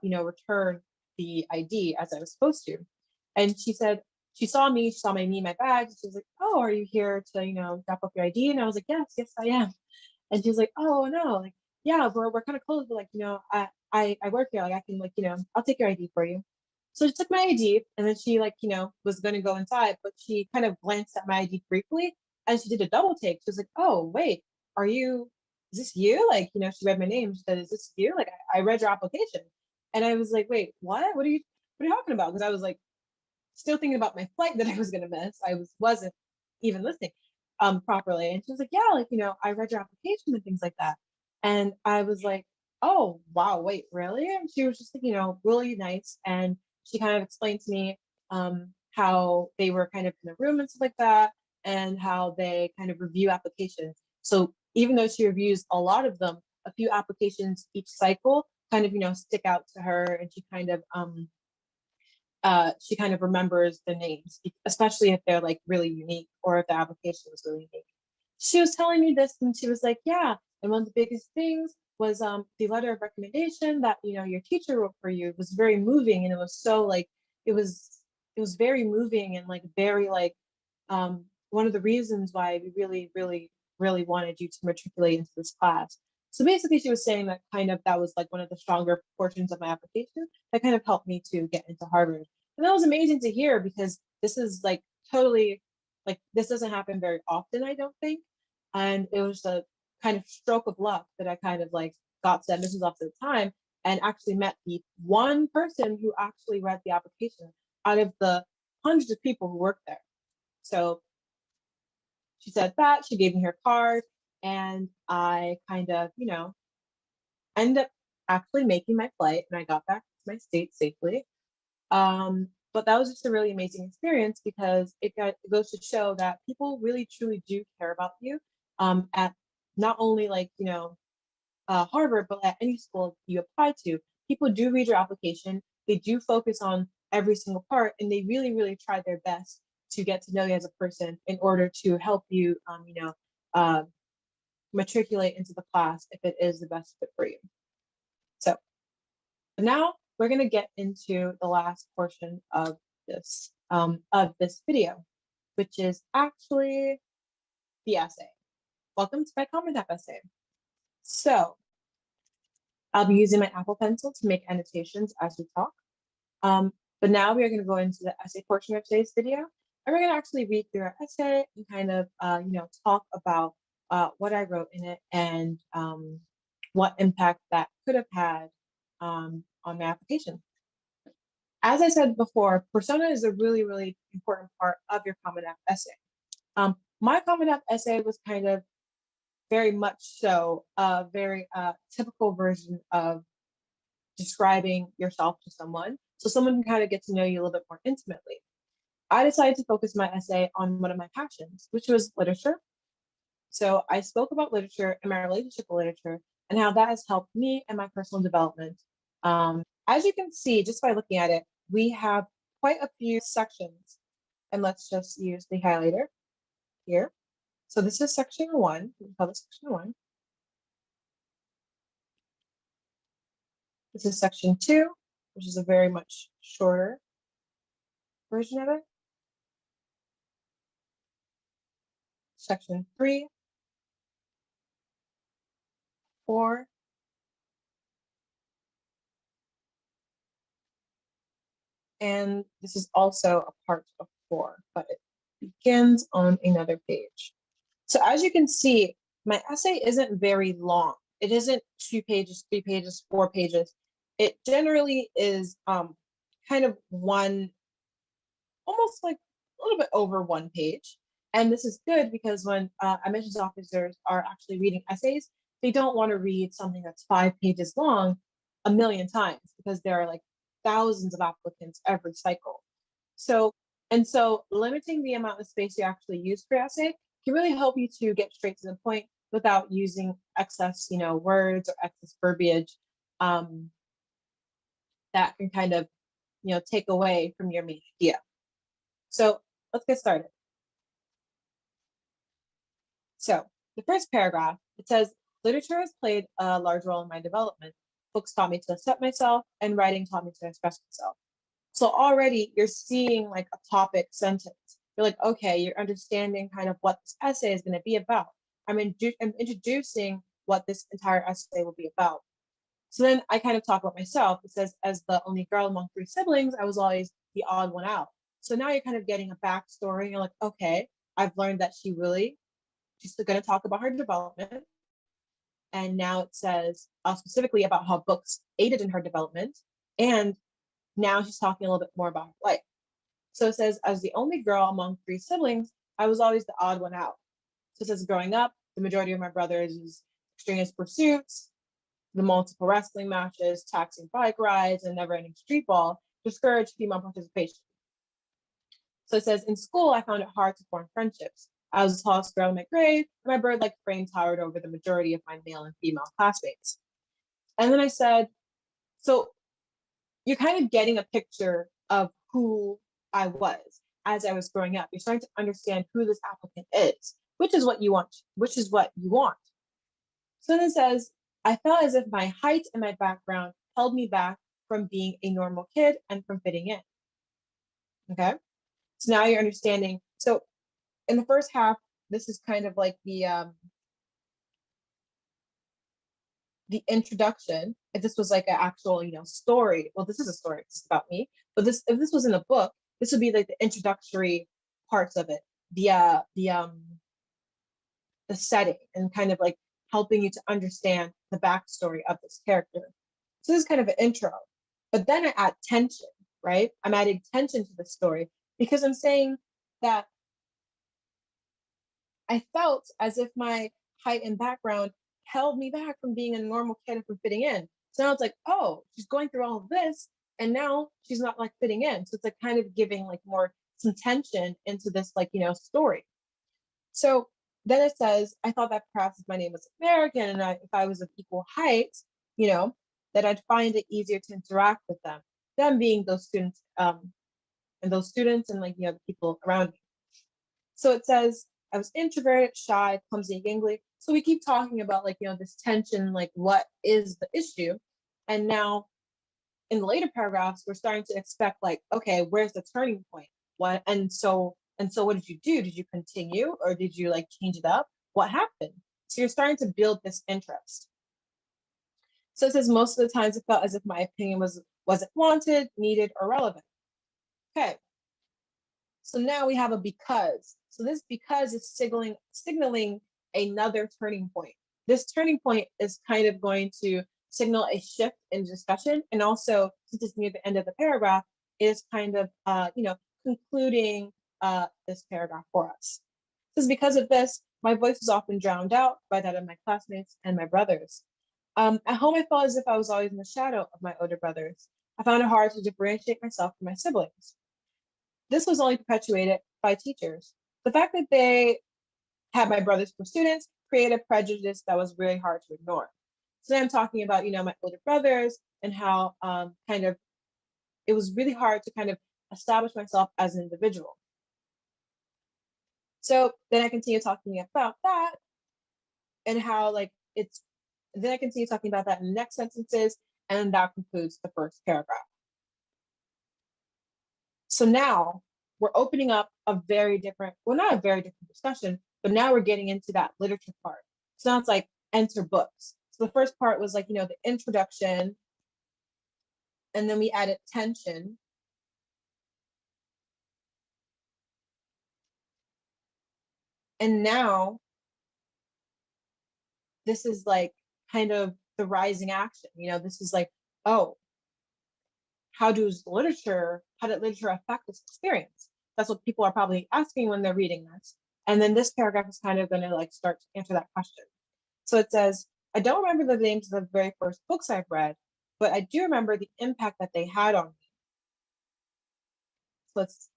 return the ID as I was supposed to. And she said, she saw me, she saw my knee, my bag. She was like, oh, are you here to, drop off your ID? And I was like, yes, I am. And she was like, oh no, like, yeah, we're kind of close, but like, I work here, like I can I'll take your ID for you. So she took my ID and then she was gonna go inside, but she kind of glanced at my ID briefly and she did a double take. She was like, oh wait, is this you? Like, she read my name. She said, is this you? Like I read your application. And I was like, wait, what are you talking about? Because I was like still thinking about my flight that I was gonna miss. Wasn't even listening properly. And she was like, yeah, like, I read your application and things like that. And I was like, oh wow, wait, really? And she was just like, really nice. And she kind of explained to me how they were kind of in the room and stuff like that, and how they kind of review applications. So even though she reviews a lot of them, a few applications each cycle kind of, stick out to her, and she kind of remembers the names, especially if they're like really unique or if the application was really unique. She was telling me this and she was like, yeah, and one of the biggest things was the letter of recommendation that your teacher wrote for you was very moving, and it was so like it was very moving and like very like one of the reasons why we really, really, really wanted you to matriculate into this class. So basically she was saying that that was like one of the stronger portions of my application that kind of helped me to get into Harvard. And that was amazing to hear because this is like totally like this doesn't happen very often, I don't think. And it was a kind of stroke of luck that I kind of like got to admissions office at the time and actually met the one person who actually read the application out of the hundreds of people who work there. So she said that, she gave me her card, and I kind of, ended up actually making my flight, and I got back to my state safely. But that was just a really amazing experience because it goes to show that people really truly do care about you, at not only Harvard, but at any school you apply to. People do read your application. They do focus on every single part, and they really, really try their best to get to know you as a person in order to help you, matriculate into the class if it is the best fit for you. So now we're going to get into the last portion of this video, which is actually the essay. Welcome to my Common App essay. So I'll be using my Apple Pencil to make annotations as we talk. But now we are going to go into the essay portion of today's video, and we're going to actually read through our essay and kind of, talk about what I wrote in it and what impact that could have had on my application. As I said before, persona is a really, really important part of your Common App essay. My Common App essay was kind of very much so a very typical version of describing yourself to someone, so someone can kind of get to know you a little bit more intimately. I decided to focus my essay on one of my passions, which was literature. So I spoke about literature and my relationship with literature and how that has helped me and my personal development. As you can see, just by looking at it, we have quite a few sections, and let's just use the highlighter here. So this is section 1. We call this section 1. This is section 2, which is a very much shorter version of it. Section 3, 4, and this is also a part of 4, but it begins on another page. So as you can see, my essay isn't very long. It isn't 2 pages, 3 pages, 4 pages. It generally is kind of one, almost like a little bit over 1 page. And this is good because when admissions officers are actually reading essays, they don't want to read something that's 5 pages long a million times because there are like thousands of applicants every cycle. So limiting the amount of space you actually use for essay can really help you to get straight to the point without using excess, words or excess verbiage that can kind of, take away from your main idea. So let's get started. So the first paragraph, it says, literature has played a large role in my development. Books taught me to accept myself, and writing taught me to express myself. So already you're seeing like a topic sentence. You're like, okay, you're understanding kind of what this essay is going to be about. I'm introducing what this entire essay will be about. So then I kind of talk about myself. It says, as the only girl among 3 siblings, I was always the odd one out. So now you're kind of getting a backstory. You're like, okay, I've learned that she's going to talk about her development. And now it says specifically about how books aided in her development. And now she's talking a little bit more about her life. So it says, as the only girl among 3 siblings, I was always the odd one out. So it says, growing up, the majority of my brothers' extraneous pursuits, the multiple wrestling matches, taxing bike rides, and never-ending street ball discouraged female participation. So it says, in school, I found it hard to form friendships. I was the tallest girl in my grade, and my bird-like frame towered over the majority of my male and female classmates. And then I said, so you're kind of getting a picture of who I was as I was growing up. You're starting to understand who this applicant is, which is what you want. So then it says, I felt as if my height and my background held me back from being a normal kid and from fitting in. Okay, so now you're understanding. So in the first half, this is kind of like the introduction. If this was like an actual, story, well, this is a story, it's about me. But if this was in a book, this would be like the introductory parts of it, the setting, and kind of like helping you to understand the backstory of this character. So this is kind of an intro, but then I add tension, right? I'm adding tension to the story because I'm saying that I felt as if my height and background held me back from being a normal kid and from fitting in. So now it's like, oh, she's going through all of this, and now she's not like fitting in. So it's like kind of giving like more some tension into this like, story. So then it says, I thought that perhaps if my name was American and if I was of equal height, that I'd find it easier to interact with them being those students, and like, the people around me. So it says, I was introverted, shy, clumsy, and gangly. So we keep talking about like, this tension, like what is the issue? And now in the later paragraphs, we're starting to expect like, okay, where's the turning point? What, and so what did you do? Did you continue or did you like change it up? What happened? So you're starting to build this interest. So it says most of the times it felt as if my opinion wasn't wanted, needed, or relevant. Okay. So now we have a because. So this because is signaling another turning point. This turning point is kind of going to signal a shift in discussion. And also, since it's near the end of the paragraph, is kind of, concluding this paragraph for us. It says, because of this, my voice was often drowned out by that of my classmates and my brothers. At home, I felt as if I was always in the shadow of my older brothers. I found it hard to differentiate myself from my siblings. This was only perpetuated by teachers. The fact that they had my brothers for students created a prejudice that was really hard to ignore. So I'm talking about, my older brothers and how kind of it was really hard to kind of establish myself as an individual. So then I continue talking about that and how like then I continue talking about that in the next sentences, and that concludes the first paragraph. So now we're opening up a very different, well, not a very different discussion, but now we're getting into that literature part. So now it's like enter books. So the first part was like, the introduction, and then we added tension. And now this is like kind of the rising action. This is like, oh, how did literature affect this experience? That's what people are probably asking when they're reading this. And then this paragraph is kind of going to like start to answer that question. So it says, I don't remember the names of the very first books I've read, but I do remember the impact that they had on me. So let's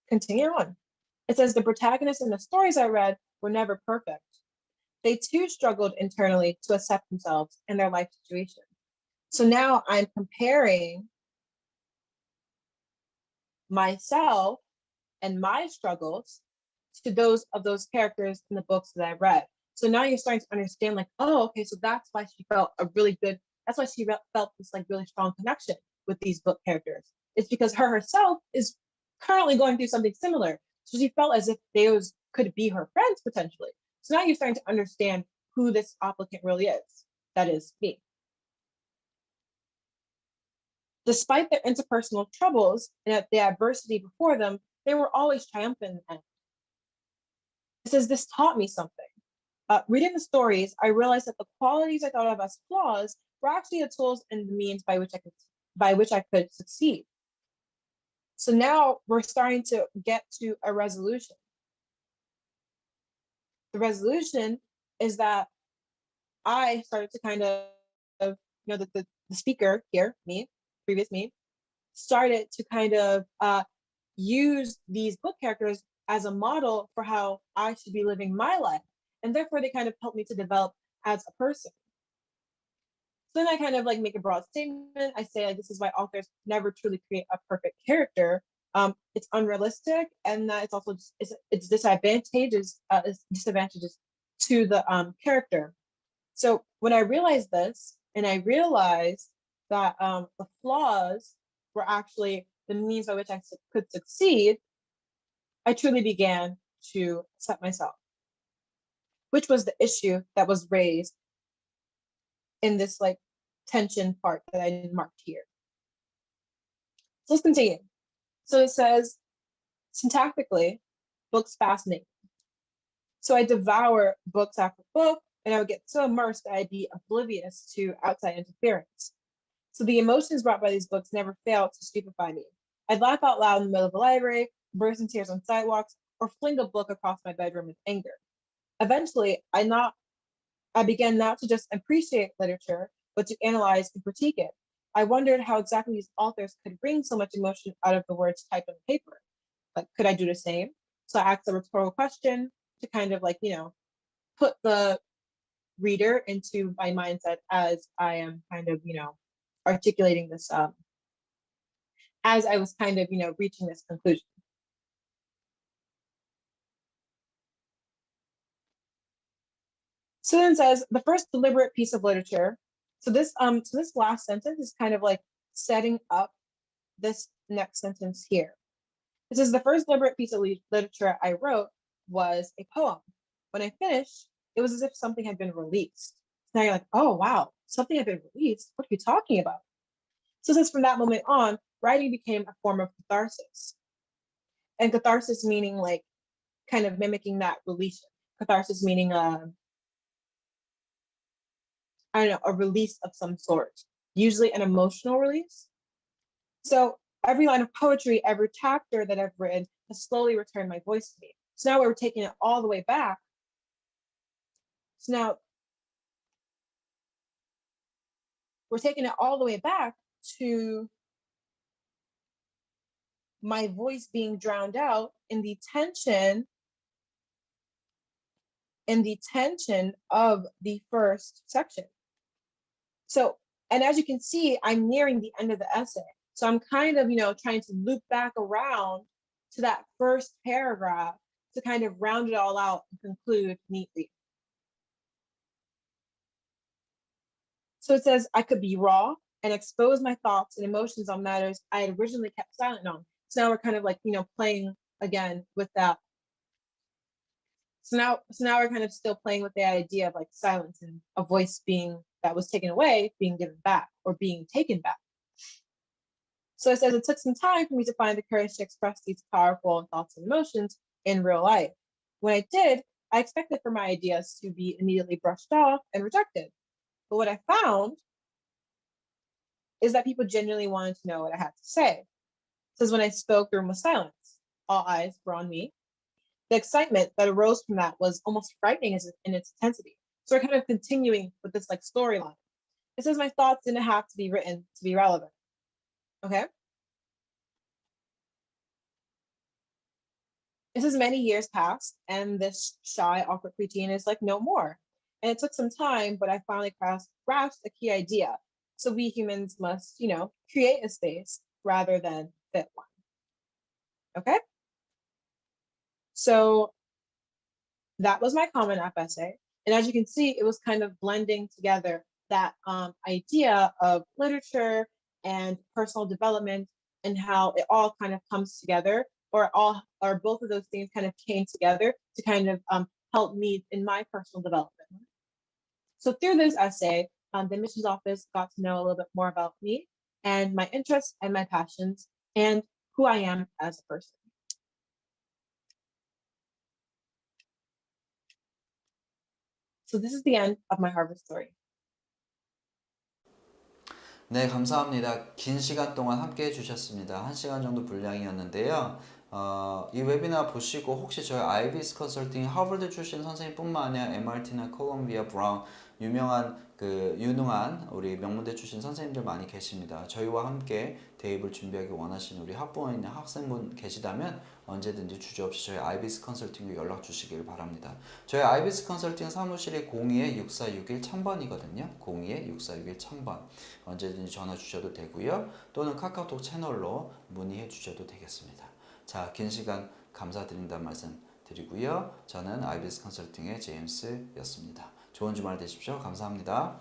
continue on. It says, the protagonists in the stories I read were never perfect. They too struggled internally to accept themselves and their life situation. So now I'm comparing myself and my struggles to those of those characters in the books that I read. So now you're starting to understand, like, oh, okay, so that's why she felt this like really strong connection with these book characters. It's because her herself is currently going through something similar. So she felt as if those could be her friends potentially. So now you're starting to understand who this applicant really is. That is me. Despite their interpersonal troubles and the adversity before them, they were always triumphant in the end. It says, this taught me something. Reading the stories, I realized that the qualities I thought of as flaws were actually the tools and the means by which I could succeed. So now we're starting to get to a resolution. The resolution is that I started to kind of, the speaker here, previous me, started to kind of use these book characters as a model for how I should be living my life. And therefore, they kind of helped me to develop as a person. So then I kind of like make a broad statement. I say, like, this is why authors never truly create a perfect character. It's unrealistic, and that it's also it's disadvantages to the character. So when I realized this, and I realized that the flaws were actually the means by which I could succeed, I truly began to accept myself, which was the issue that was raised in this like tension part that I marked here. So let's continue. So it says, syntactically, books fascinate me. So I devour books after book, and I would get so immersed that I'd be oblivious to outside interference. So the emotions brought by these books never failed to stupefy me. I'd laugh out loud in the middle of the library, burst in tears on sidewalks, or fling a book across my bedroom in anger. Eventually, I began not to just appreciate literature, but to analyze and critique it. I wondered how exactly these authors could bring so much emotion out of the words typed on paper. Like, could I do the same? So I asked a rhetorical question to kind of like, put the reader into my mindset as I am kind of, articulating this as I was kind of, reaching this conclusion. So then says the first deliberate piece of literature. So this last sentence is kind of like setting up this next sentence here. It says the first deliberate piece of literature I wrote was a poem. When I finished, it was as if something had been released. Now you're like, oh wow, something had been released. What are you talking about? So it says from that moment on, writing became a form of catharsis. And catharsis meaning like kind of mimicking that release. Catharsis meaning I don't know, a release of some sort, usually an emotional release. So every line of poetry, every chapter that I've written has slowly returned my voice to me. So now we're taking it all the way back. So now we're taking it all the way back to my voice being drowned out in the tension of the first section. So, and as you can see, I'm nearing the end of the essay. So I'm kind of, trying to loop back around to that first paragraph to kind of round it all out and conclude neatly. So it says, I could be raw and expose my thoughts and emotions on matters I had originally kept silent on. So now we're kind of like, playing again with that. So now we're kind of still playing with the idea of like silence and a voice that was taken away, being given back or being taken back. So it says it took some time for me to find the courage to express these powerful thoughts and emotions in real life. When I did, I expected for my ideas to be immediately brushed off and rejected. But what I found is that people genuinely wanted to know what I had to say. It says when I spoke, the room was silence. All eyes were on me. The excitement that arose from that was almost frightening in its intensity. So we're kind of continuing with this like storyline. It says my thoughts didn't have to be written to be relevant. Okay. It says many years passed and this shy, awkward preteen is like no more. And it took some time, but I finally grasped a key idea. So we humans must, create a space rather than fit one. Okay. So that was my Common App essay. And as you can see, it was kind of blending together that idea of literature and personal development and how it all kind of comes together, or both of those things kind of came together to kind of help me in my personal development. So through this essay, the admissions office got to know a little bit more about me and my interests and my passions and who I am as a person. So this is the end of my Harvard story. 네, 감사합니다. 긴 시간 동안 함께 해주셨습니다. 1시간 정도 분량이었는데요. 이 웨비나 보시고 혹시 저희 아이비스 컨설팅 하버드 출신 선생님뿐만 아니라 MRT나 콜롬비아 브라운 유능한 우리 명문대 출신 선생님들 많이 계십니다. 저희와 함께 대입을 준비하기 원하시는 우리 학부모이나 학생분 계시다면 언제든지 주저없이 저희 아이비스 컨설팅에 연락 주시길 바랍니다. 저희 아이비스 컨설팅 사무실이 02-6461-1000번이거든요. 02-6461-1000번. 언제든지 전화 주셔도 되고요. 또는 카카오톡 채널로 문의해 주셔도 되겠습니다. 자, 긴 시간 감사드린다는 말씀 드리고요. 저는 아이비스 컨설팅의 제임스였습니다. 좋은 주말 되십시오. 감사합니다.